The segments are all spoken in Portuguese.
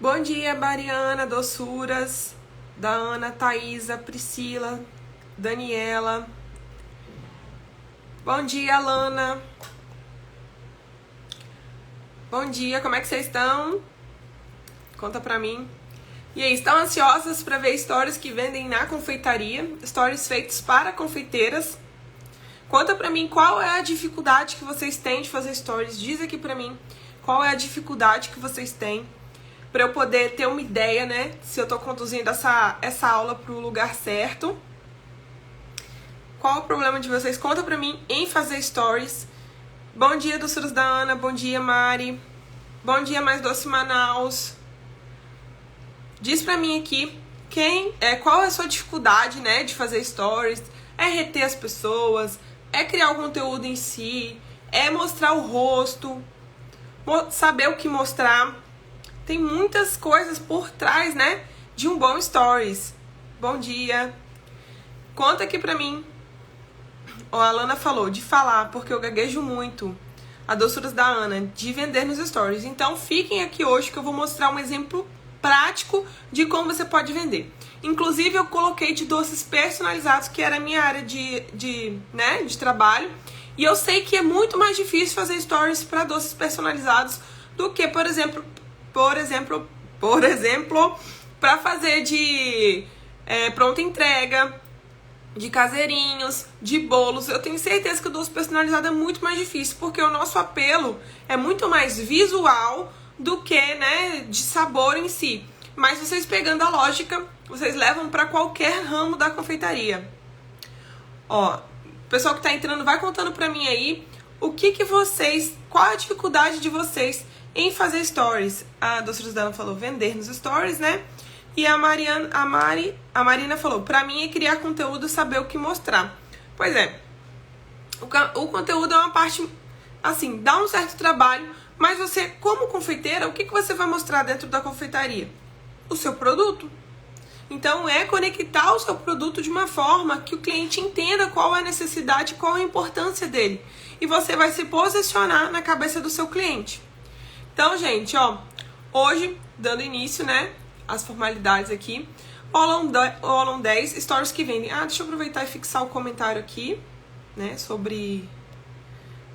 Bom dia, Mariana, doçuras, da Ana, Thaisa, Priscila, Daniela. Bom dia, Lana. Bom dia, como é que vocês estão? Conta pra mim. E aí, estão ansiosas para ver stories que vendem na confeitaria? Stories feitos para confeiteiras? Conta pra mim qual é a dificuldade que vocês têm de fazer stories. Diz aqui pra mim qual é a dificuldade que vocês têm, para eu poder ter uma ideia, né? Se eu tô conduzindo essa aula pro lugar certo. Qual o problema de vocês? Conta pra mim em fazer stories. Bom dia, doçuras da Ana. Bom dia, Mari. Bom dia, Mais Doce Manaus. Diz pra mim aqui qual é a sua dificuldade, né, de fazer stories. É reter as pessoas, é criar o conteúdo em si, é mostrar o rosto, saber o que mostrar. Tem muitas coisas por trás, né, de um bom stories. Bom dia. Conta aqui pra mim. Ó, a Lana falou de falar, porque eu gaguejo muito. A doçuras da Ana, de vender nos stories. Então, fiquem aqui hoje que eu vou mostrar um exemplo prático de como você pode vender. Inclusive, eu coloquei de doces personalizados, que era a minha área de trabalho. E eu sei que é muito mais difícil fazer stories para doces personalizados do que, por exemplo, para fazer de pronta entrega, de caseirinhos, de bolos. Eu tenho certeza que o doce personalizado é muito mais difícil, porque o nosso apelo é muito mais visual do que, né, de sabor em si. Mas vocês pegando a lógica, vocês levam para qualquer ramo da confeitaria. Ó, o pessoal que tá entrando, vai contando pra mim aí qual a dificuldade de vocês em fazer stories. A doçuras da Ana falou vender nos stories, né? E a Marina falou, pra mim é criar conteúdo, saber o que mostrar. Pois é, o conteúdo é uma parte, assim, dá um certo trabalho, mas você, como confeiteira, o que você vai mostrar dentro da confeitaria? O seu produto. Então, é conectar o seu produto de uma forma que o cliente entenda qual é a necessidade, qual é a importância dele. E você vai se posicionar na cabeça do seu cliente. Então, gente, ó, hoje, dando início, né, as formalidades aqui, Olon 10, stories que vendem. Deixa eu aproveitar e fixar o comentário aqui, né, sobre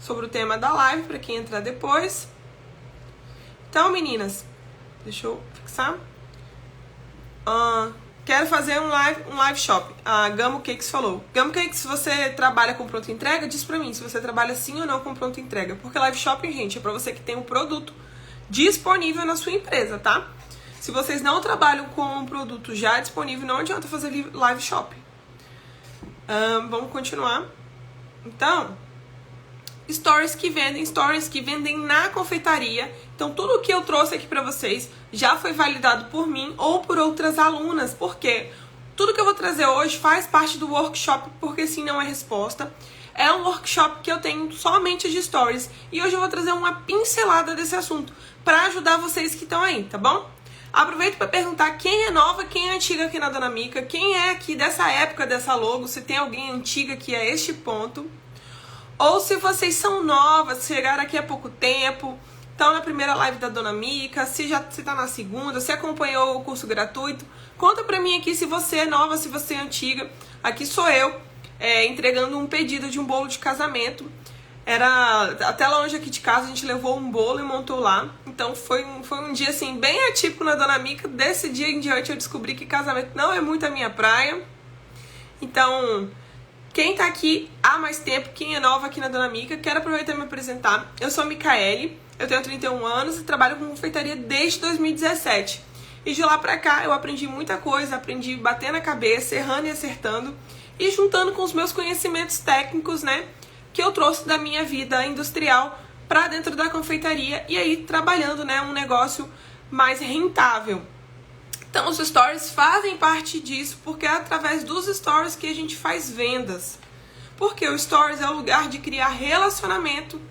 o tema da live, para quem entrar depois. Então, meninas, deixa eu fixar. Quero fazer um live shop. A Gamo Cakes falou. Gamo Cakes, se você trabalha com pronta entrega, diz pra mim se você trabalha sim ou não com pronta entrega. Porque live shopping, gente, é pra você que tem um produto disponível na sua empresa, tá? Se vocês não trabalham com um produto já disponível, não adianta fazer live shopping. Vamos continuar. Então, stories que vendem na confeitaria. Então, tudo que eu trouxe aqui pra vocês já foi validado por mim ou por outras alunas, porque tudo que eu vou trazer hoje faz parte do workshop, porque sim não é resposta. É um workshop que eu tenho somente de stories, e hoje eu vou trazer uma pincelada desse assunto para ajudar vocês que estão aí, tá bom? Aproveito para perguntar quem é nova, quem é antiga aqui na Dona Mica, quem é aqui dessa época dessa logo, se tem alguém antiga que é este ponto. Ou se vocês são novas, chegaram aqui há pouco tempo, estão na primeira live da Dona Mica, se tá na segunda, se acompanhou o curso gratuito, conta pra mim aqui se você é nova, se você é antiga. Aqui sou eu, entregando um pedido de um bolo de casamento. Era até longe aqui de casa, a gente levou um bolo e montou lá. Então foi um dia assim bem atípico na Dona Mica. Desse dia em diante eu descobri que casamento não é muito a minha praia. Então, quem tá aqui há mais tempo, quem é nova aqui na Dona Mica, quero aproveitar e me apresentar. Eu sou a Micaele, eu tenho 31 anos e trabalho com confeitaria desde 2017. E de lá pra cá eu aprendi muita coisa, aprendi batendo a cabeça, errando e acertando, e juntando com os meus conhecimentos técnicos, né, que eu trouxe da minha vida industrial pra dentro da confeitaria, e aí trabalhando, né, um negócio mais rentável. Então, os stories fazem parte disso, porque é através dos stories que a gente faz vendas. Porque o stories é o lugar de criar relacionamento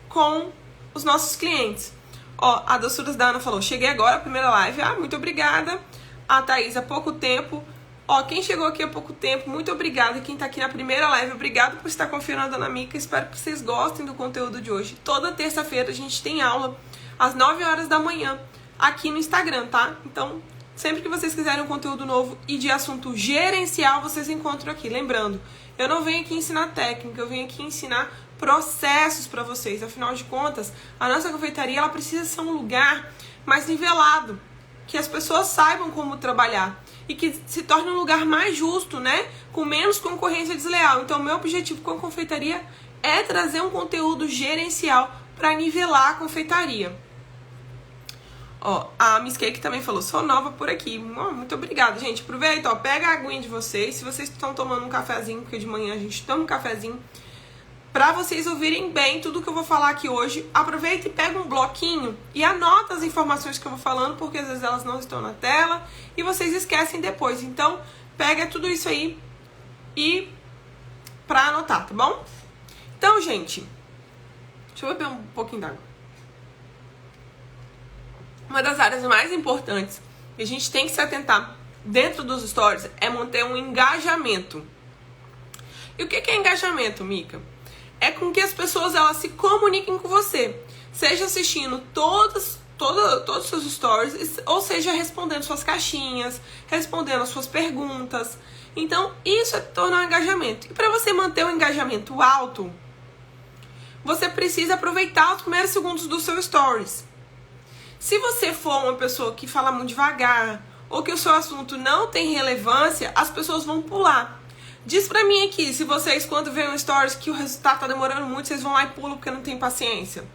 com os nossos clientes. Ó, a doçuras da Ana falou, cheguei agora, a primeira live. Muito obrigada. A Thaís, há pouco tempo. Ó, quem chegou aqui há pouco tempo, muito obrigada. Quem tá aqui na primeira live, obrigado por estar confiando na Dona Mica. Espero que vocês gostem do conteúdo de hoje. Toda terça-feira a gente tem aula às 9 horas da manhã, aqui no Instagram, tá? Então, sempre que vocês quiserem um conteúdo novo e de assunto gerencial, vocês encontram aqui. Lembrando, eu não venho aqui ensinar técnica, eu venho aqui ensinar processos para vocês. Afinal de contas, a nossa confeitaria ela precisa ser um lugar mais nivelado, que as pessoas saibam como trabalhar e que se torne um lugar mais justo, né? Com menos concorrência desleal. Então, meu objetivo com a confeitaria é trazer um conteúdo gerencial para nivelar a confeitaria. Ó, a Miss Cake também falou, sou nova por aqui. Muito obrigada, gente. Aproveita, ó, pega a aguinha de vocês. Se vocês estão tomando um cafezinho, porque de manhã a gente toma um cafezinho, para vocês ouvirem bem tudo que eu vou falar aqui hoje, aproveita e pega um bloquinho e anota as informações que eu vou falando, porque às vezes elas não estão na tela e vocês esquecem depois. Então, pega tudo isso aí e para anotar, tá bom? Então, gente, deixa eu beber um pouquinho d'água. Uma das áreas mais importantes que a gente tem que se atentar dentro dos stories é manter um engajamento. E o que é engajamento, Mica? É com que as pessoas elas se comuniquem com você, seja assistindo todos os seus stories, ou seja respondendo suas caixinhas, respondendo as suas perguntas. Então, isso é tornar um engajamento. E para você manter o engajamento alto, você precisa aproveitar os primeiros segundos do seu stories. Se você for uma pessoa que fala muito devagar, ou que o seu assunto não tem relevância, as pessoas vão pular. Diz pra mim aqui, se vocês, quando veem um stories que o resultado tá demorando muito, vocês vão lá e pulam porque não tem paciência.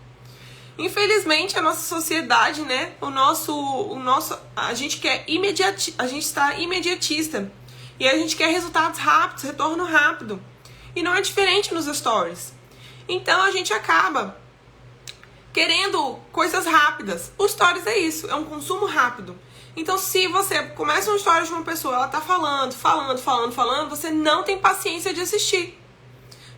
Infelizmente, a nossa sociedade, né, a gente está imediatista. E a gente quer resultados rápidos, retorno rápido. E não é diferente nos stories. Então, a gente acaba querendo coisas rápidas. O stories é isso, é um consumo rápido. Então, se você começa uma história de uma pessoa, ela tá falando, você não tem paciência de assistir.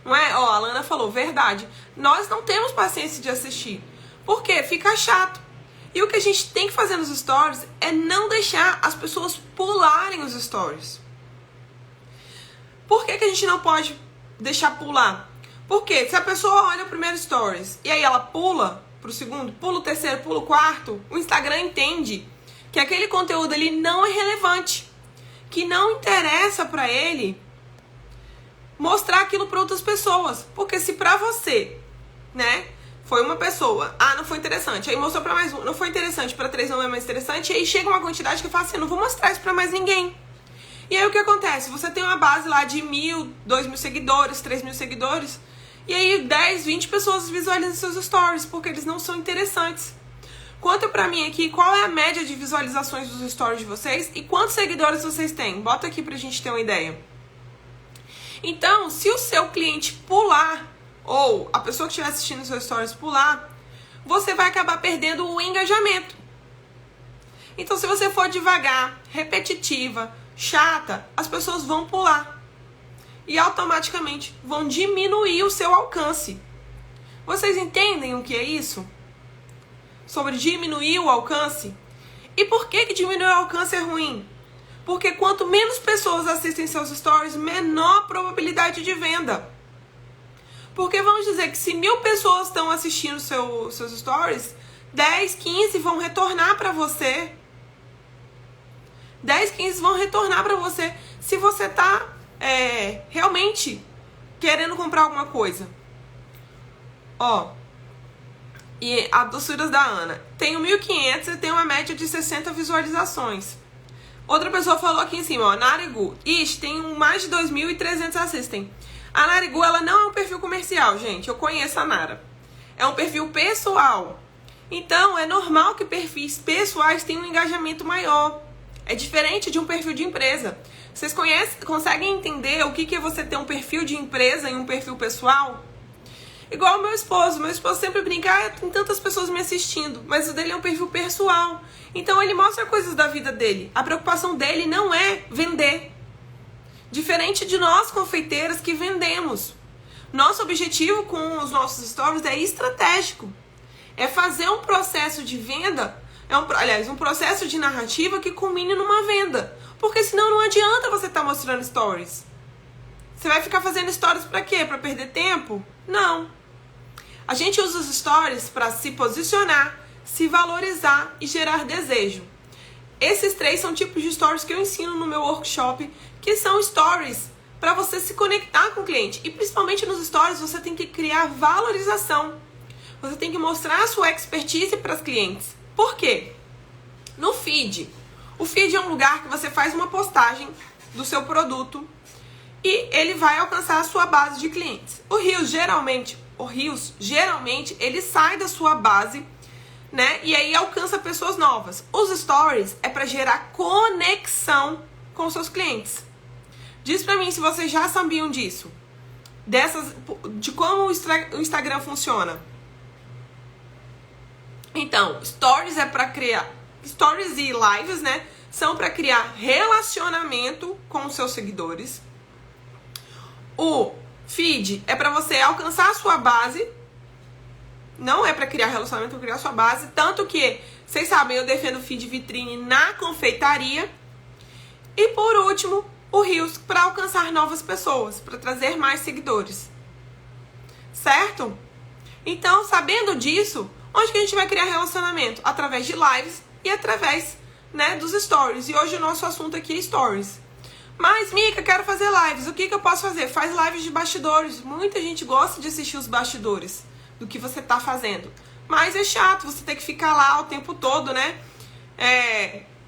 Não é? Ó, a Lana falou, verdade. Nós não temos paciência de assistir. Por quê? Fica chato. E o que a gente tem que fazer nos stories é não deixar as pessoas pularem os stories. Por que a gente não pode deixar pular? Porque se a pessoa olha o primeiro stories e aí ela pula pro segundo, pula o terceiro, pula o quarto, o Instagram entende que aquele conteúdo ali não é relevante, que não interessa pra ele mostrar aquilo para outras pessoas. Porque se pra você, né, foi uma pessoa, não foi interessante, aí mostrou pra mais um, não foi interessante, pra 3 não é mais interessante, e aí chega uma quantidade que fala assim, não vou mostrar isso pra mais ninguém. E aí o que acontece? Você tem uma base lá de 1.000, 2.000 seguidores, 3.000 seguidores, e aí 10, 20 pessoas visualizam seus stories, porque eles não são interessantes. Conta pra mim aqui qual é a média de visualizações dos stories de vocês e quantos seguidores vocês têm. Bota aqui pra gente ter uma ideia. Então, se o seu cliente pular, ou a pessoa que estiver assistindo seus stories pular, você vai acabar perdendo o engajamento. Então, se você for devagar, repetitiva, chata, as pessoas vão pular. E automaticamente vão diminuir o seu alcance. Vocês entendem o que é isso? Sobre diminuir o alcance? E por que diminuir o alcance é ruim? Porque quanto menos pessoas assistem seus stories, menor a probabilidade de venda. Porque vamos dizer que se 1.000 pessoas estão assistindo seus stories, 10, 15 vão retornar para você. 10, 15 vão retornar para você se você tá realmente querendo comprar alguma coisa. Ó, e a doçuras da Ana. Tenho 1.500 e tenho uma média de 60 visualizações. Outra pessoa falou aqui em cima, ó, Narigu. Ixi, tem mais de 2.300 assistem. A Narigu, ela não é um perfil comercial, gente. Eu conheço a Nara. É um perfil pessoal. Então, é normal que perfis pessoais tenham um engajamento maior. É diferente de um perfil de empresa. Vocês conseguem entender o que é você ter um perfil de empresa e um perfil pessoal? Igual o meu esposo. Meu esposo sempre brinca, tem tantas pessoas me assistindo, mas o dele é um perfil pessoal. Então ele mostra coisas da vida dele. A preocupação dele não é vender. Diferente de nós, confeiteiras, que vendemos. Nosso objetivo com os nossos stories é estratégico. É fazer um processo de venda, um processo de narrativa que culmine numa venda. Porque senão não adianta você estar mostrando stories. Você vai ficar fazendo stories pra quê? Pra perder tempo? Não. A gente usa os stories para se posicionar, se valorizar e gerar desejo. Esses 3 são tipos de stories que eu ensino no meu workshop, que são stories para você se conectar com o cliente. E principalmente nos stories você tem que criar valorização. Você tem que mostrar a sua expertise para os clientes. Por quê? No feed. O feed é um lugar que você faz uma postagem do seu produto e ele vai alcançar a sua base de clientes. O Reels geralmente ele sai da sua base, né? E aí alcança pessoas novas. Os stories é para gerar conexão com seus clientes. Diz pra mim se vocês já sabiam disso. De como o Instagram funciona. Então, stories é para criar... Stories e lives, né? São para criar relacionamento com os seus seguidores. O feed é para você alcançar a sua base. Não é para criar relacionamento, é para criar a sua base. Tanto que, vocês sabem, eu defendo feed vitrine na confeitaria. E por último, o Reels para alcançar novas pessoas, para trazer mais seguidores. Certo? Então, sabendo disso, onde que a gente vai criar relacionamento? Através de lives e através, né, dos stories. E hoje o nosso assunto aqui é stories. Mas, Mica, quero fazer lives. O que eu posso fazer? Faz lives de bastidores. Muita gente gosta de assistir os bastidores do que você tá fazendo. Mas é chato você ter que ficar lá o tempo todo, né?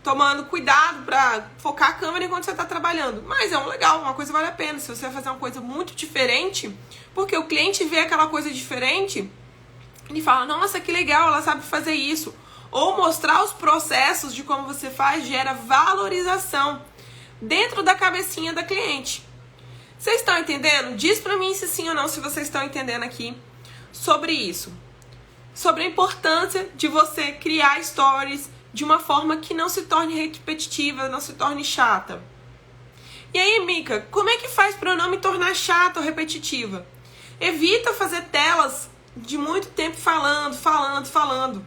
Tomando cuidado pra focar a câmera enquanto você tá trabalhando. Mas é legal, uma coisa vale a pena. Se você vai fazer uma coisa muito diferente, porque o cliente vê aquela coisa diferente, ele fala, nossa, que legal, ela sabe fazer isso. Ou mostrar os processos de como você faz gera valorização dentro da cabecinha da cliente. Vocês estão entendendo? Diz pra mim se sim ou não, se vocês estão entendendo aqui sobre isso. Sobre a importância de você criar stories de uma forma que não se torne repetitiva, não se torne chata. E aí, Mica, como é que faz pra eu não me tornar chata ou repetitiva? Evita fazer telas de muito tempo falando.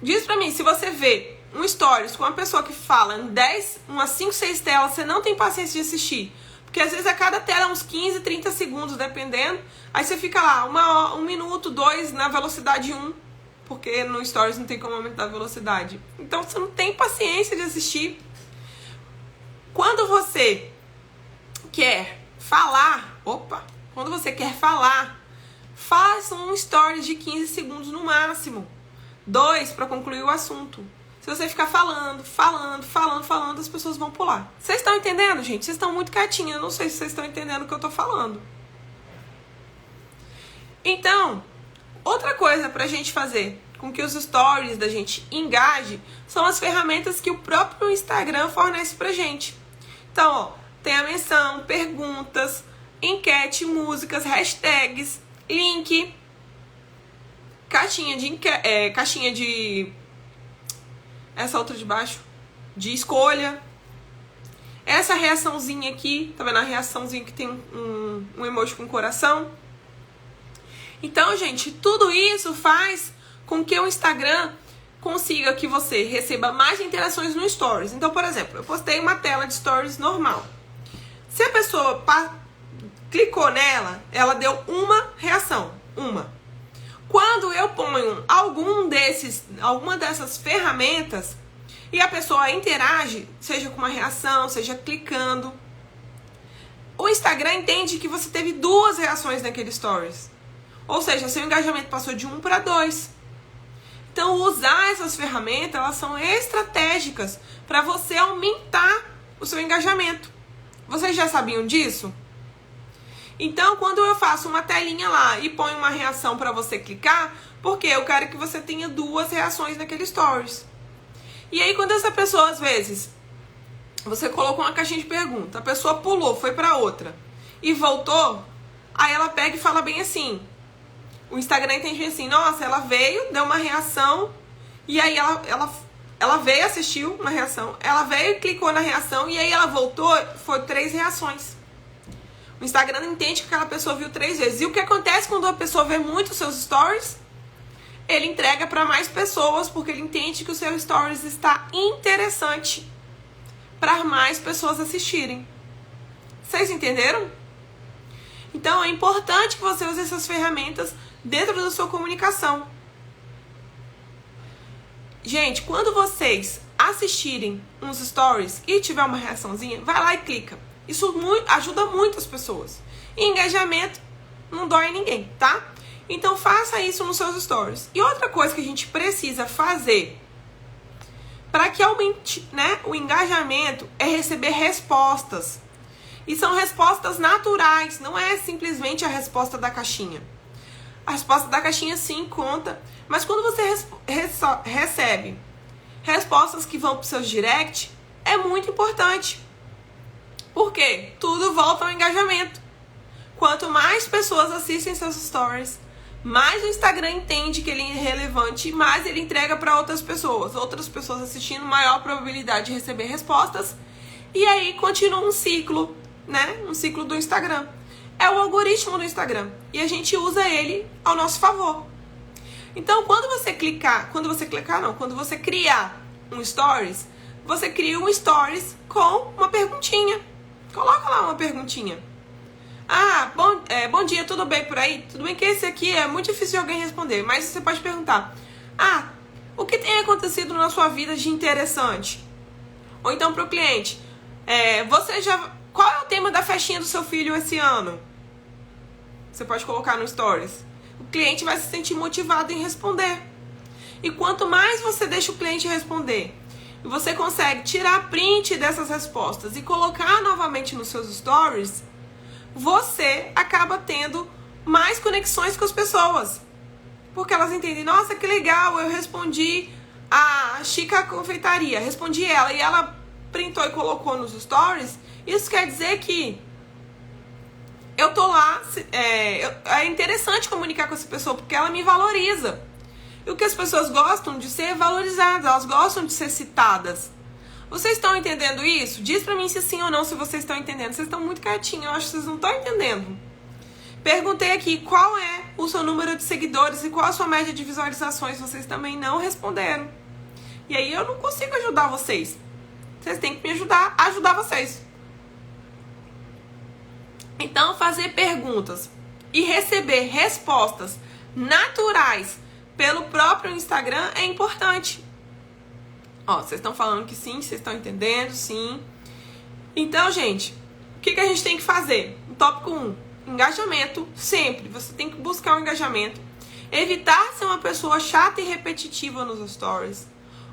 Diz pra mim, se você vê um stories com uma pessoa que fala em umas 5, 6 telas, você não tem paciência de assistir. Porque às vezes a cada tela é uns 15, 30 segundos, dependendo. Aí você fica lá, 1 minuto, 2 na velocidade 1. Porque no stories não tem como aumentar a velocidade. Então você não tem paciência de assistir. Quando você quer falar, faça um stories de 15 segundos no máximo. 2 para concluir o assunto. Se você ficar falando, as pessoas vão pular. Vocês estão entendendo, gente? Vocês estão muito quietinhos. Eu não sei se vocês estão entendendo o que eu tô falando. Então, outra coisa pra gente fazer com que os stories da gente engajem são as ferramentas que o próprio Instagram fornece pra gente. Então, ó, tem a menção, perguntas, enquete, músicas, hashtags, link, caixinha de essa outra de baixo, de escolha. Essa reaçãozinha aqui, tá vendo a reaçãozinha que tem um emoji com coração? Então, gente, tudo isso faz com que o Instagram consiga que você receba mais interações no Stories. Então, por exemplo, eu postei uma tela de Stories normal. Se a pessoa clicou nela, ela deu uma reação, uma. Quando eu ponho alguma dessas ferramentas e a pessoa interage, seja com uma reação, seja clicando, o Instagram entende que você teve 2 reações naquele Stories. Ou seja, seu engajamento passou de 1 para 2. Então, usar essas ferramentas, elas são estratégicas para você aumentar o seu engajamento. Vocês já sabiam disso? Então, quando eu faço uma telinha lá e ponho uma reação para você clicar, porque eu quero que você tenha 2 reações naquele Stories. E aí, quando essa pessoa, às vezes, você colocou uma caixinha de pergunta, a pessoa pulou, foi para outra e voltou, aí ela pega e fala bem assim. O Instagram entende assim, nossa, ela veio, deu uma reação, e aí ela veio, assistiu uma reação, ela veio e clicou na reação, e aí ela voltou, foi 3 reações. O Instagram entende que aquela pessoa viu 3 vezes. E o que acontece quando a pessoa vê muito os seus stories? Ele entrega para mais pessoas, porque ele entende que o seu stories está interessante para mais pessoas assistirem. Vocês entenderam? Então é importante que você use essas ferramentas dentro da sua comunicação. Gente, quando vocês assistirem uns stories e tiver uma reaçãozinha, vai lá e clica. Isso ajuda muito as pessoas. E engajamento não dói ninguém, tá? Então faça isso nos seus stories. E outra coisa que a gente precisa fazer para que aumente, né, o engajamento é receber respostas. E são respostas naturais, não é simplesmente a resposta da caixinha. A resposta da caixinha sim conta, mas quando você recebe respostas que vão para os seus direct, é muito importante. Por quê? Tudo volta ao engajamento. Quanto mais pessoas assistem seus stories, mais o Instagram entende que ele é relevante, mais ele entrega para outras pessoas. Outras pessoas assistindo, maior probabilidade de receber respostas. E aí continua um ciclo, né? Um ciclo do Instagram. É o algoritmo do Instagram. E a gente usa ele ao nosso favor. Então, quando você criar um stories, você cria um stories com uma perguntinha. Coloca lá uma perguntinha. Ah, bom dia, tudo bem por aí? Tudo bem que esse aqui é muito difícil de alguém responder, mas você pode perguntar. Ah, o que tem acontecido na sua vida de interessante? Ou então para o cliente, qual é o tema da festinha do seu filho esse ano? Você pode colocar no stories. O cliente vai se sentir motivado em responder. E quanto mais você deixa o cliente responder, e você consegue tirar print dessas respostas e colocar novamente nos seus stories, você acaba tendo mais conexões com as pessoas. Porque elas entendem, nossa, que legal, eu respondi a Chica Confeitaria, respondi ela e ela printou e colocou nos stories. Isso quer dizer que eu tô lá, é interessante comunicar com essa pessoa, porque ela me valoriza. E o que as pessoas gostam de ser valorizadas, elas gostam de ser citadas. Vocês estão entendendo isso? Diz pra mim se sim ou não, se vocês estão entendendo. Vocês estão muito quietinhos, eu acho que vocês não estão entendendo. Perguntei aqui qual é o seu número de seguidores e qual a sua média de visualizações. Vocês também não responderam. E aí eu não consigo ajudar vocês. Vocês têm que me ajudar a ajudar vocês. Então, fazer perguntas e receber respostas naturais pelo próprio Instagram é importante. Ó, vocês estão falando que sim, vocês estão entendendo, sim. Então, gente, o que a gente tem que fazer? Tópico 1, engajamento, sempre. Você tem que buscar o engajamento. Evitar ser uma pessoa chata e repetitiva nos stories.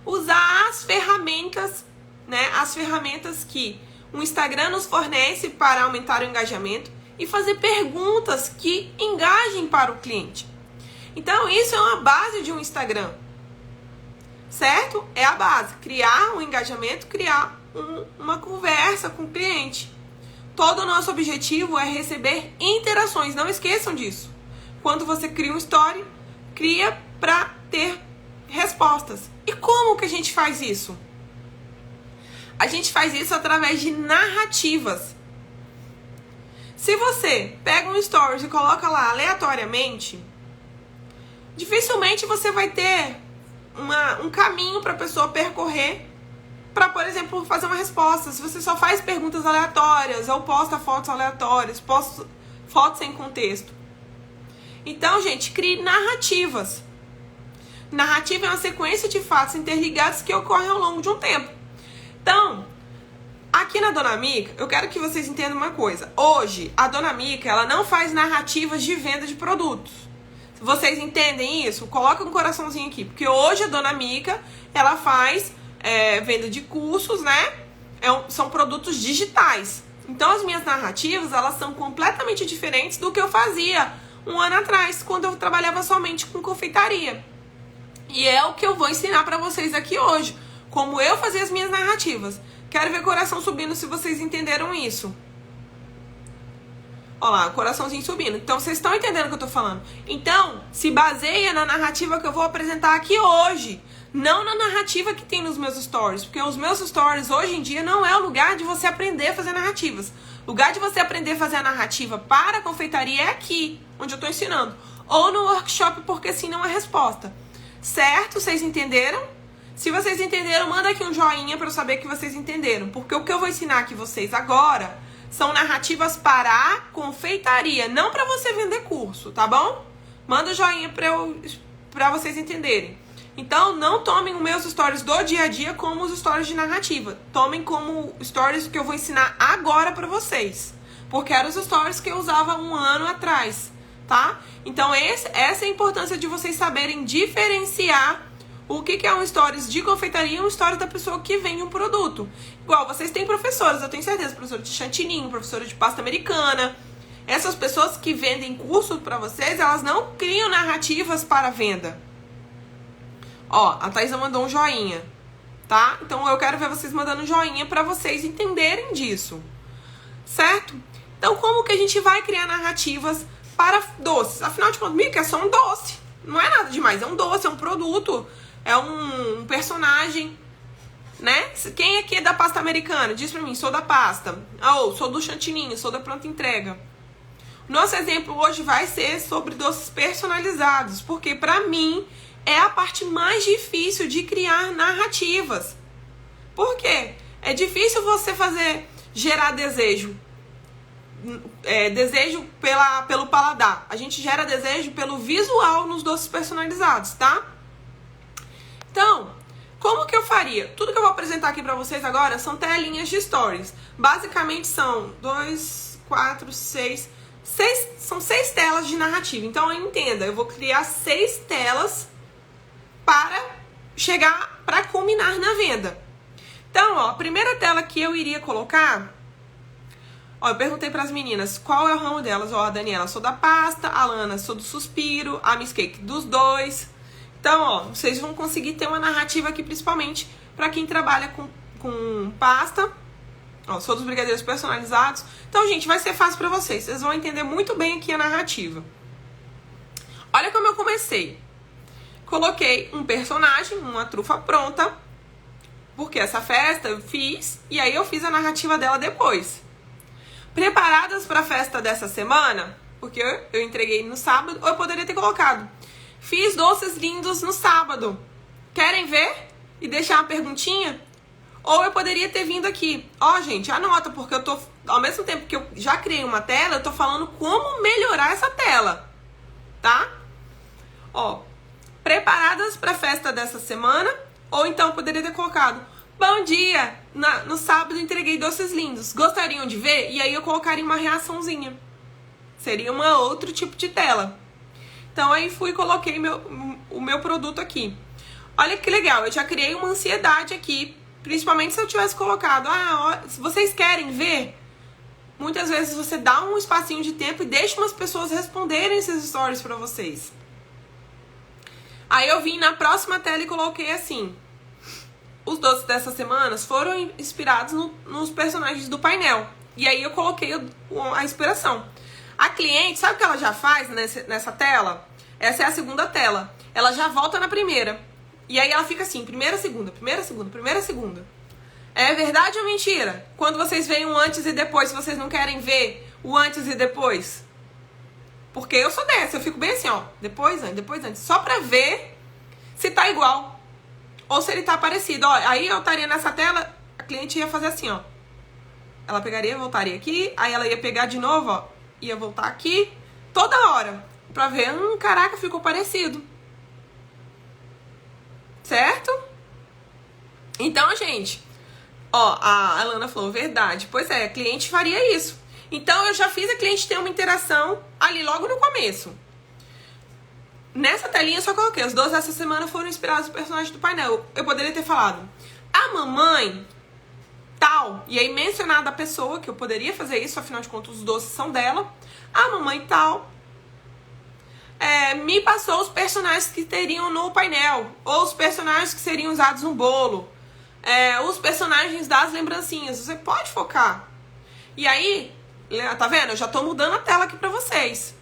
Usar as ferramentas, né? As ferramentas que o Instagram nos fornece para aumentar o engajamento. E fazer perguntas que engajem para o cliente. Então, isso é uma base de um Instagram. Certo? É a base. Criar um engajamento, criar uma conversa com o cliente. Todo o nosso objetivo é receber interações. Não esqueçam disso. Quando você cria um story, cria para ter respostas. E como que a gente faz isso? A gente faz isso através de narrativas. Se você pega um stories e coloca lá aleatoriamente, dificilmente você vai ter um caminho para a pessoa percorrer para, por exemplo, fazer uma resposta. Se você só faz perguntas aleatórias ou posta fotos aleatórias, posta fotos sem contexto. Então, gente, crie narrativas. Narrativa é uma sequência de fatos interligados que ocorrem ao longo de um tempo. Então, aqui na Dona Mica, eu quero que vocês entendam uma coisa. Hoje, a Dona Mica, ela não faz narrativas de venda de produtos. Vocês entendem isso? Coloca um coraçãozinho aqui. Porque hoje a Dona Mica, ela faz venda de cursos, né? São produtos digitais. Então, as minhas narrativas, elas são completamente diferentes do que eu fazia um ano atrás, quando eu trabalhava somente com confeitaria. E é o que eu vou ensinar pra vocês aqui hoje. Como eu fazia as minhas narrativas. Quero ver coração subindo se vocês entenderam isso. Olha lá, coraçãozinho subindo. Então, vocês estão entendendo o que eu tô falando. Então, se baseia na narrativa que eu vou apresentar aqui hoje. Não na narrativa que tem nos meus stories. Porque os meus stories, hoje em dia, não é o lugar de você aprender a fazer narrativas. O lugar de você aprender a fazer a narrativa para a confeitaria é aqui, onde eu tô ensinando. Ou no workshop, porque sim não é resposta. Certo? Vocês entenderam? Se vocês entenderam, manda aqui um joinha para eu saber que vocês entenderam. Porque o que eu vou ensinar aqui vocês agora são narrativas para a confeitaria, não para você vender curso, tá bom? Manda o joinha para vocês entenderem. Então, não tomem os meus stories do dia a dia como os stories de narrativa. Tomem como stories que eu vou ensinar agora pra vocês. Porque eram os stories que eu usava um ano atrás, tá? Então, essa é a importância de vocês saberem diferenciar o que é um stories de confeitaria e um stories da pessoa que vende um produto. Igual, vocês têm professores, eu tenho certeza, professora de chantininho, professora de pasta americana. Essas pessoas que vendem curso pra vocês, elas não criam narrativas para venda. Ó, a Thaisa mandou um joinha, tá? Então eu quero ver vocês mandando um joinha pra vocês entenderem disso, certo? Então como que a gente vai criar narrativas para doces? Afinal de contas, Mica, é só um doce. Não é nada demais, é um doce, é um produto, é um personagem, né? Quem aqui é da pasta americana? Diz pra mim, sou da pasta. Ou sou do chantininho, sou da pronta entrega. Nosso exemplo hoje vai ser sobre doces personalizados, porque pra mim é a parte mais difícil de criar narrativas. Por quê? É difícil você gerar desejo. Desejo pelo paladar. A gente gera desejo pelo visual nos doces personalizados, tá? Então, como que eu faria? Tudo que eu vou apresentar aqui pra vocês agora são telinhas de stories. Basicamente são 6 telas de narrativa. Então, entenda, eu vou criar 6 telas para culminar na venda. Então, ó, a primeira tela que eu iria colocar, ó, eu perguntei para as meninas qual é o ramo delas. Ó, a Daniela, sou da pasta, a Lana, sou do suspiro, a Miss Cake dos dois. Então, ó, vocês vão conseguir ter uma narrativa aqui, principalmente para quem trabalha com pasta. Ó, sou dos brigadeiros personalizados. Então, gente, vai ser fácil para vocês. Vocês vão entender muito bem aqui a narrativa. Olha como eu comecei. Coloquei um personagem, uma trufa pronta, porque essa festa eu fiz, e aí eu fiz a narrativa dela depois. Preparadas para a festa dessa semana, porque eu entreguei no sábado, ou eu poderia ter colocado: fiz doces lindos no sábado. Querem ver? E deixar uma perguntinha? Ou eu poderia ter vindo aqui: ó, gente, anota, porque eu tô, ao mesmo tempo que eu já criei uma tela, eu tô falando como melhorar essa tela, tá? Ó, preparadas para a festa dessa semana, ou então eu poderia ter colocado: bom dia, no sábado entreguei doces lindos, gostariam de ver? E aí eu colocaria uma reaçãozinha. Seria um outro tipo de tela. Então aí fui e coloquei o meu produto aqui. Olha que legal, eu já criei uma ansiedade aqui, principalmente se eu tivesse colocado: ó, se vocês querem ver? Muitas vezes você dá um espacinho de tempo e deixa umas pessoas responderem esses stories para vocês. Aí eu vim na próxima tela e coloquei assim: os doces dessa semana foram inspirados nos personagens do painel. E aí eu coloquei a inspiração. A cliente, sabe o que ela já faz nessa tela? Essa é a segunda tela. Ela já volta na primeira. E aí ela fica assim: primeira, segunda, primeira, segunda, primeira, segunda. É verdade ou mentira? Quando vocês veem um antes e depois, vocês não querem ver o antes e depois? Porque eu sou dessa, eu fico bem assim, ó, depois antes, só pra ver se tá igual ou se ele tá parecido. Ó, aí eu estaria nessa tela, a cliente ia fazer assim, ó. Ela pegaria, voltaria aqui, aí ela ia pegar de novo, ó, ia voltar aqui, toda hora, pra ver, caraca, ficou parecido. Certo? Então, gente, ó, a Alana falou: verdade. Pois é, a cliente faria isso. Então, eu já fiz a cliente ter uma interação ali logo no começo. Nessa telinha, eu só coloquei: os doces dessa semana foram inspirados no personagem do painel. Eu poderia ter falado: a mamãe tal, e aí mencionado a pessoa, que eu poderia fazer isso, afinal de contas, os doces são dela. A mamãe tal me passou os personagens que teriam no painel, ou os personagens que seriam usados no bolo, os personagens das lembrancinhas. Você pode focar. E aí, tá vendo? Eu já tô mudando a tela aqui pra vocês.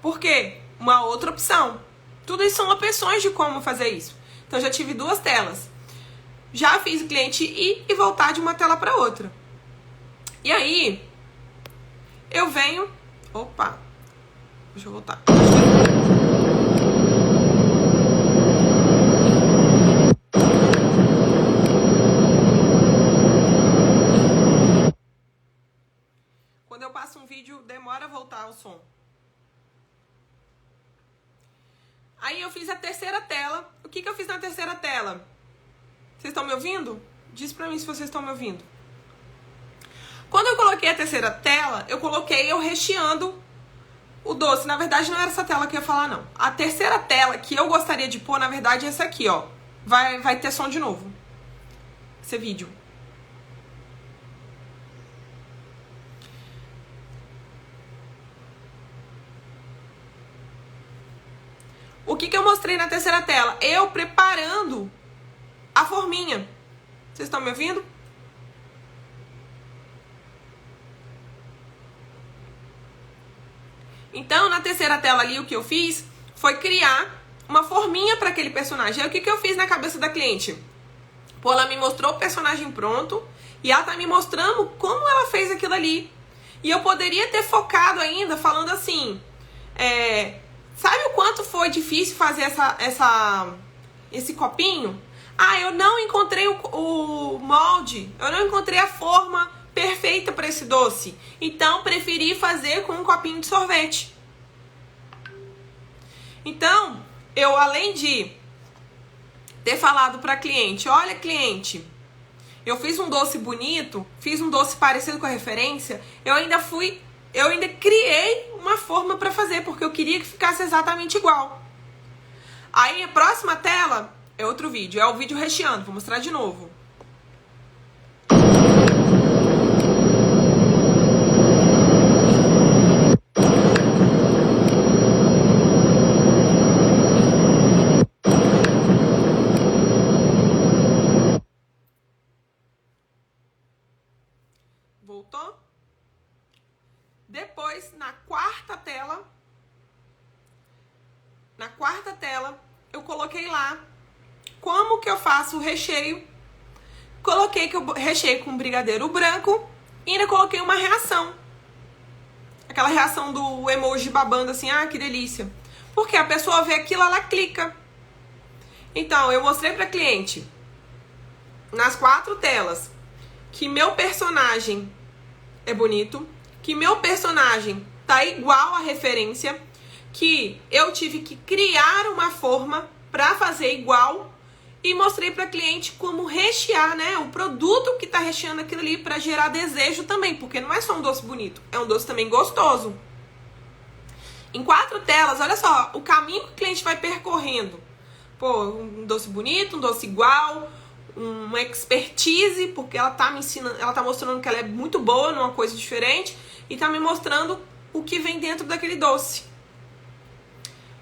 Por quê? Uma outra opção. Tudo isso são opções de como fazer isso. Então, eu já tive 2 telas. Já fiz o cliente ir e voltar de uma tela para outra. E aí, eu venho... Opa! Deixa eu voltar. Quando eu passo um vídeo, demora a voltar o som. Aí eu fiz a terceira tela. O que eu fiz na terceira tela? Vocês estão me ouvindo? Diz pra mim se vocês estão me ouvindo. Quando eu coloquei a terceira tela, eu coloquei eu recheando o doce. Na verdade, não era essa tela que eu ia falar, não. A terceira tela que eu gostaria de pôr, na verdade, é essa aqui, ó. Vai ter som de novo. Esse vídeo. O que eu mostrei na terceira tela? Eu preparando a forminha. Vocês estão me ouvindo? Então, na terceira tela ali, o que eu fiz foi criar uma forminha para aquele personagem. Aí, o que eu fiz na cabeça da cliente? Pô, ela me mostrou o personagem pronto e ela tá me mostrando como ela fez aquilo ali. E eu poderia ter focado ainda falando assim, sabe o quanto foi difícil fazer esse copinho? Ah, eu não encontrei o molde, eu não encontrei a forma perfeita para esse doce. Então, preferi fazer com um copinho de sorvete. Então, eu além de ter falado para cliente, olha cliente, eu fiz um doce bonito, fiz um doce parecido com a referência, eu ainda criei uma forma para fazer, porque eu queria que ficasse exatamente igual. Aí, a próxima tela é outro vídeo, é o vídeo recheando, vou mostrar de novo. Voltou? Depois, na quarta tela, eu coloquei lá como que eu faço o recheio. Coloquei que eu recheio com brigadeiro branco e ainda coloquei uma reação. Aquela reação do emoji babando assim, ah, que delícia. Porque a pessoa vê aquilo, ela clica. Então, eu mostrei pra cliente, nas 4 telas, que meu personagem é bonito, que meu personagem tá igual à referência, que eu tive que criar uma forma pra fazer igual e mostrei pra cliente como rechear, né, o produto que tá recheando aquilo ali pra gerar desejo também, porque não é só um doce bonito, é um doce também gostoso. Em 4 telas, olha só, o caminho que o cliente vai percorrendo. Pô, um doce bonito, um doce igual, uma expertise, porque ela tá me ensinando, ela tá mostrando que ela é muito boa numa coisa diferente e tá me mostrando o que vem dentro daquele doce.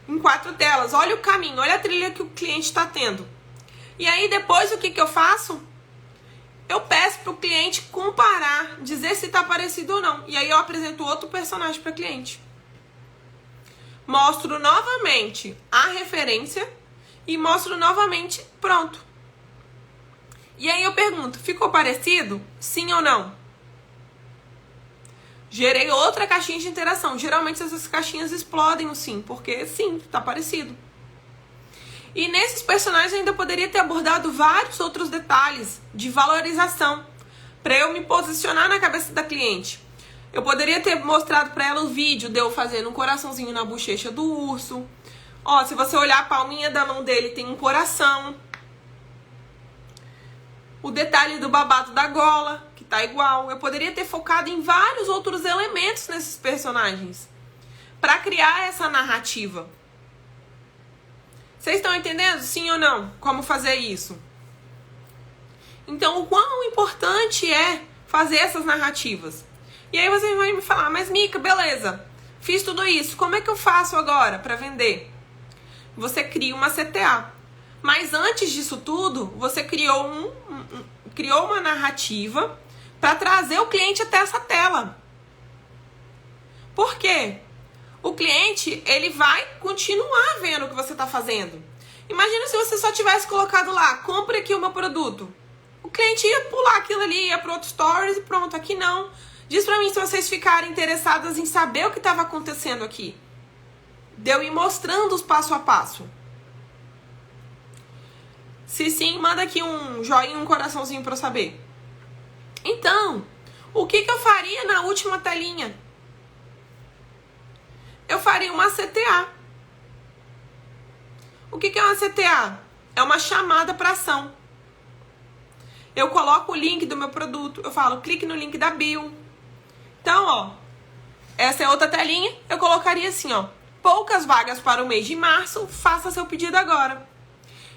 Em 4 telas, olha o caminho, olha a trilha que o cliente tá tendo. E aí depois o que eu faço? Eu peço pro cliente comparar, dizer se tá parecido ou não. E aí eu apresento outro personagem pra cliente. Mostro novamente a referência e mostro novamente pronto. E aí eu pergunto, ficou parecido? Sim ou não? Gerei outra caixinha de interação. Geralmente essas caixinhas explodem o sim, porque sim, tá parecido. E nesses personagens eu ainda poderia ter abordado vários outros detalhes de valorização para eu me posicionar na cabeça da cliente. Eu poderia ter mostrado para ela o vídeo de eu fazendo um coraçãozinho na bochecha do urso. Ó, se você olhar a palminha da mão dele, tem um coração. O detalhe do babado da gola, que tá igual. Eu poderia ter focado em vários outros elementos nesses personagens para criar essa narrativa. Vocês estão entendendo, sim ou não, como fazer isso? Então, o quão importante é fazer essas narrativas. E aí você vai me falar, mas Mica, beleza, fiz tudo isso, como é que eu faço agora para vender? Você cria uma CTA. Mas antes disso tudo, você criou uma narrativa para trazer o cliente até essa tela. Por quê? O cliente, ele vai continuar vendo o que você está fazendo. Imagina se você só tivesse colocado lá, compre aqui o meu produto. O cliente ia pular aquilo ali, ia para outro stories e pronto. Aqui não. Diz pra mim se vocês ficarem interessadas em saber o que estava acontecendo aqui. De eu ir mostrando os passo a passo. Se sim, manda aqui um joinha, um coraçãozinho pra eu saber. Então, o que eu faria na última telinha? Eu faria uma CTA. O que é uma CTA? é uma chamada para ação. Eu coloco o link do meu produto, eu falo, clique no link da bio. Então, ó, essa é outra telinha, eu colocaria assim, ó, poucas vagas para o mês de março, faça seu pedido agora.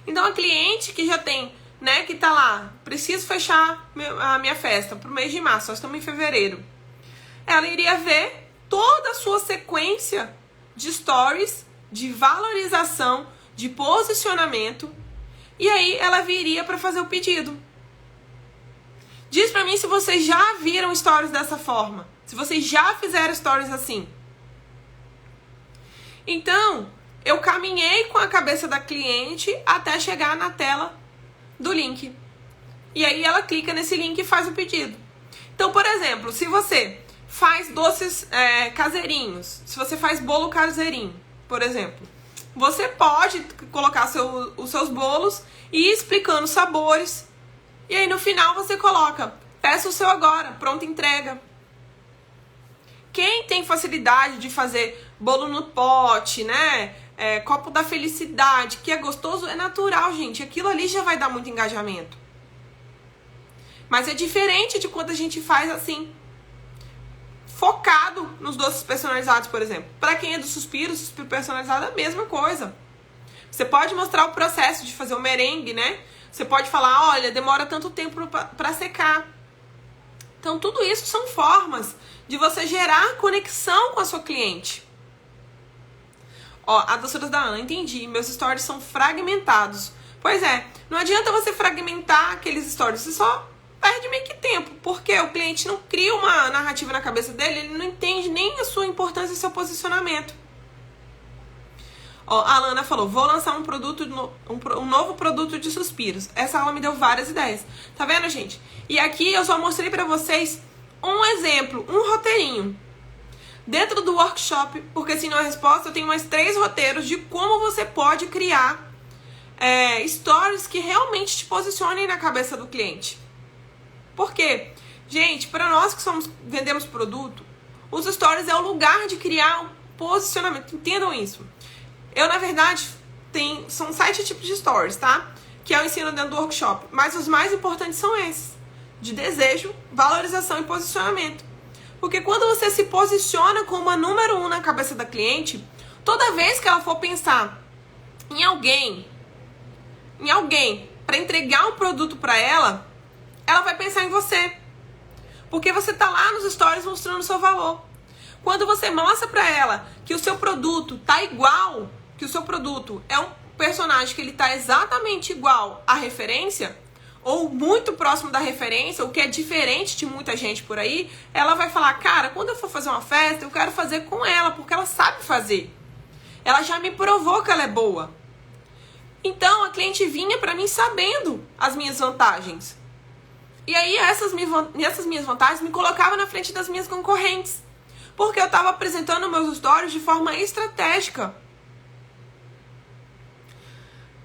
Então, a cliente que já tem, né, que tá lá, preciso fechar a minha festa pro mês de março, nós estamos em fevereiro. Ela iria ver toda a sua sequência de stories, de valorização, de posicionamento, e aí ela viria para fazer o pedido. Diz pra mim se vocês já viram stories dessa forma, se vocês já fizeram stories assim. Então, eu caminhei com a cabeça da cliente até chegar na tela do link. E aí ela clica nesse link e faz o pedido. Então, por exemplo, se você faz doces caseirinhos, se você faz bolo caseirinho, por exemplo, você pode colocar os seus bolos e ir explicando os sabores. E aí no final você coloca, peça o seu agora, pronta entrega. Quem tem facilidade de fazer bolo no pote, né? Copo da felicidade, que é gostoso, é natural, gente. Aquilo ali já vai dar muito engajamento. Mas é diferente de quando a gente faz assim, focado nos doces personalizados, por exemplo. Para quem é do suspiro personalizado é a mesma coisa. Você pode mostrar o processo de fazer o merengue, né? Você pode falar, olha, demora tanto tempo para secar. Então, tudo isso são formas de você gerar conexão com a sua cliente. Ó, a doçura da Ana, entendi. Meus stories são fragmentados. Pois é, não adianta você fragmentar aqueles stories. Você só perde meio que tempo. Porque o cliente não cria uma narrativa na cabeça dele, ele não entende nem a sua importância e seu posicionamento. Ó, a Lana falou, vou lançar um novo produto de suspiros. Essa aula me deu várias ideias. Tá vendo, gente? E aqui eu só mostrei pra vocês um exemplo, um roteirinho. Dentro do workshop, porque se não é resposta, eu tenho mais 3 roteiros de como você pode criar stories que realmente te posicionem na cabeça do cliente. Por quê? Gente, para nós que vendemos produto, os stories é o lugar de criar um posicionamento. Entendam isso. Eu, na verdade, são 7 tipos de stories, tá? Que eu ensino dentro do workshop. Mas os mais importantes são esses. De desejo, valorização e posicionamento. Porque quando você se posiciona como a número 1 na cabeça da cliente, toda vez que ela for pensar em alguém para entregar um produto para ela vai pensar em você. Porque você tá lá nos stories mostrando o seu valor. Quando você mostra para ela que o seu produto tá igual, que o seu produto é um personagem que ele tá exatamente igual à referência, ou muito próximo da referência, o que é diferente de muita gente por aí, ela vai falar, cara, quando eu for fazer uma festa, eu quero fazer com ela, porque ela sabe fazer. Ela já me provou que ela é boa. Então, a cliente vinha pra mim sabendo as minhas vantagens. E aí, essas minhas vantagens me colocavam na frente das minhas concorrentes. Porque eu tava apresentando meus stories de forma estratégica.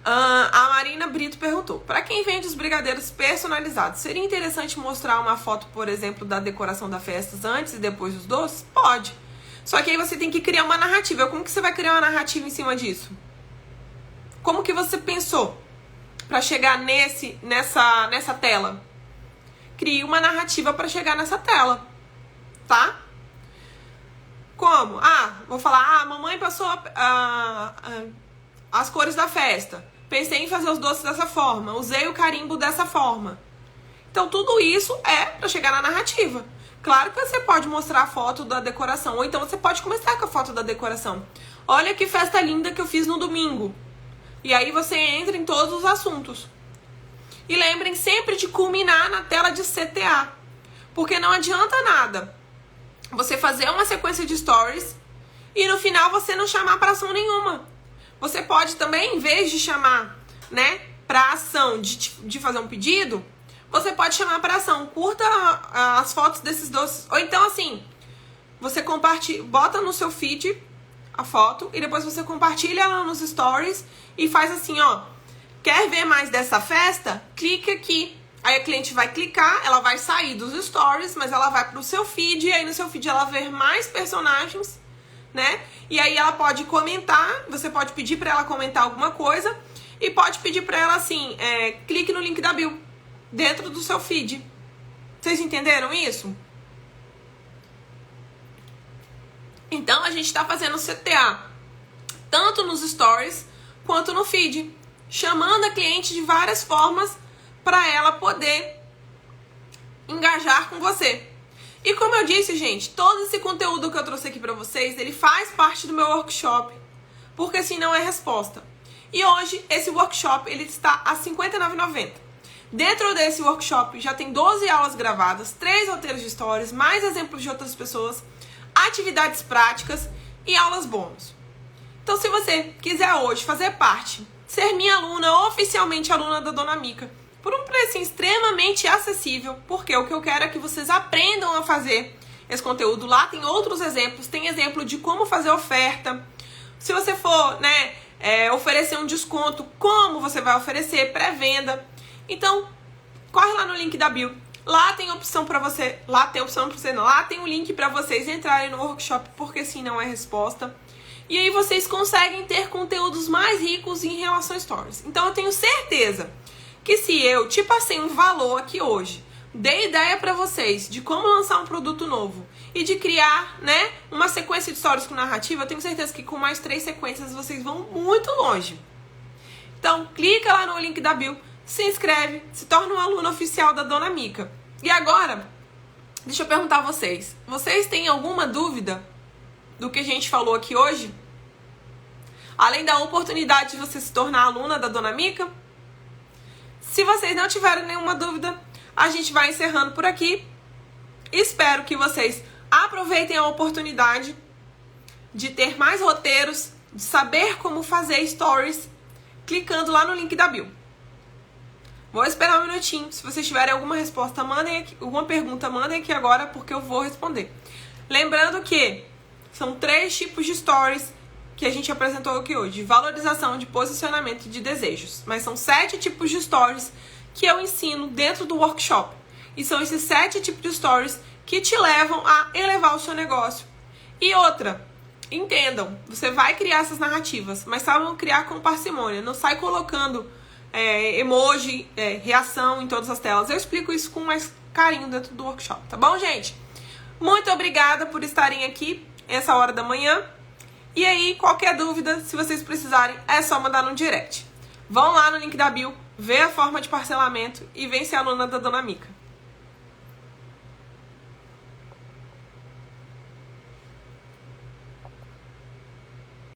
A Marina Brito perguntou, para quem vende os brigadeiros personalizados, seria interessante mostrar uma foto, por exemplo, da decoração da festa antes e depois dos doces? Pode. Só que aí você tem que criar uma narrativa. Como que você vai criar uma narrativa em cima disso? Como que você pensou para chegar nessa tela? Crie uma narrativa para chegar nessa tela, tá? Como? Vou falar, mamãe passou as cores da festa. Pensei em fazer os doces dessa forma. Usei o carimbo dessa forma. Então, tudo isso é para chegar na narrativa. Claro que você pode mostrar a foto da decoração. Ou então você pode começar com a foto da decoração. Olha que festa linda que eu fiz no domingo. E aí você entra em todos os assuntos. E lembrem sempre de culminar na tela de CTA. Porque não adianta nada você fazer uma sequência de stories e no final você não chamar para ação nenhuma. Você pode também, em vez de chamar, né, para ação de fazer um pedido, você pode chamar para ação. Curta as fotos desses doces. Ou então, assim, você bota no seu feed a foto e depois você compartilha ela nos stories e faz assim, ó. Quer ver mais dessa festa? Clica aqui. Aí a cliente vai clicar, ela vai sair dos stories, mas ela vai pro seu feed e aí no seu feed ela vai ver mais personagens, né? E aí ela pode comentar, você pode pedir para ela comentar alguma coisa e pode pedir para ela assim, clique no link da bio, dentro do seu feed. Vocês entenderam isso? Então, a gente está fazendo CTA, tanto nos stories, quanto no feed, chamando a cliente de várias formas para ela poder engajar com você. E como eu disse, gente, todo esse conteúdo que eu trouxe aqui para vocês, ele faz parte do meu workshop, porque assim não é resposta. E hoje, esse workshop, ele está a R$ 59,90. Dentro desse workshop, já tem 12 aulas gravadas, 3 roteiros de stories, mais exemplos de outras pessoas, atividades práticas e aulas bônus. Então, se você quiser hoje fazer parte, ser minha aluna, oficialmente aluna da Dona Mica, por um preço extremamente acessível, porque o que eu quero é que vocês aprendam a fazer esse conteúdo. Lá tem outros exemplos, tem exemplo de como fazer oferta. Se você for, oferecer um desconto, como você vai oferecer, pré-venda. Então, corre lá no link da bio. Lá tem opção para você, lá tem o link para vocês entrarem no workshop, porque sim não é resposta. E aí vocês conseguem ter conteúdos mais ricos em relação a stories. Então eu tenho certeza que se eu te passei um valor aqui hoje, dei ideia para vocês de como lançar um produto novo e de criar, uma sequência de stories com narrativa, eu tenho certeza que com mais 3 sequências vocês vão muito longe. Então, clica lá no link da bio, se inscreve, se torna um aluno oficial da Dona Mica. E agora, deixa eu perguntar a vocês. Vocês têm alguma dúvida do que a gente falou aqui hoje? Além da oportunidade de você se tornar aluna da Dona Mica? Se vocês não tiverem nenhuma dúvida, a gente vai encerrando por aqui. Espero que vocês aproveitem a oportunidade de ter mais roteiros, de saber como fazer stories, clicando lá no link da bio. Vou esperar um minutinho. Se vocês tiverem alguma resposta, mandem aqui, alguma pergunta, mandem aqui agora, porque eu vou responder. Lembrando que são 3 tipos de stories que a gente apresentou aqui hoje, de valorização, de posicionamento e de desejos. Mas são 7 tipos de stories que eu ensino dentro do workshop. E são esses 7 tipos de stories que te levam a elevar o seu negócio. E outra, entendam, você vai criar essas narrativas, mas saibam criar com parcimônia. Não sai colocando emoji, reação em todas as telas. Eu explico isso com mais carinho dentro do workshop, tá bom, gente? Muito obrigada por estarem aqui essa hora da manhã. E aí, qualquer dúvida, se vocês precisarem, é só mandar no direct. Vão lá no link da bio, vê a forma de parcelamento e vem ser aluna da Dona Mica.